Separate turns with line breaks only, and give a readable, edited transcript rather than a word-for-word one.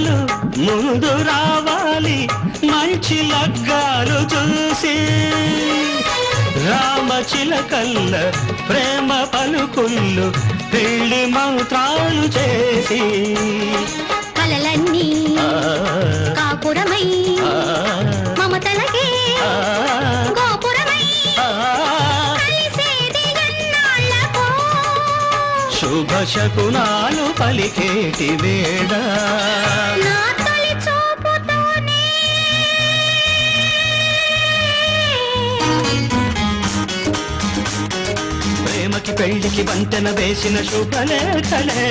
చుట్టాలు ముందు రావాలి మంచి లగ్గాలు చూసి రామచిలకల్ల ప్రేమ పలుకుళ్ళు పెళ్లి మంత్రాలు చేసి
కలలన్నీ కాపురమై మమతలకే గోపురమై కలిసేది ఎన్నాళ్ళకో
శుభ శకునాలు పలికేటి వేళ
నా తొలి చూపుతోనే
ప్రేమకి పెళ్లికి వంతెన వేసిన శుభలేఖలే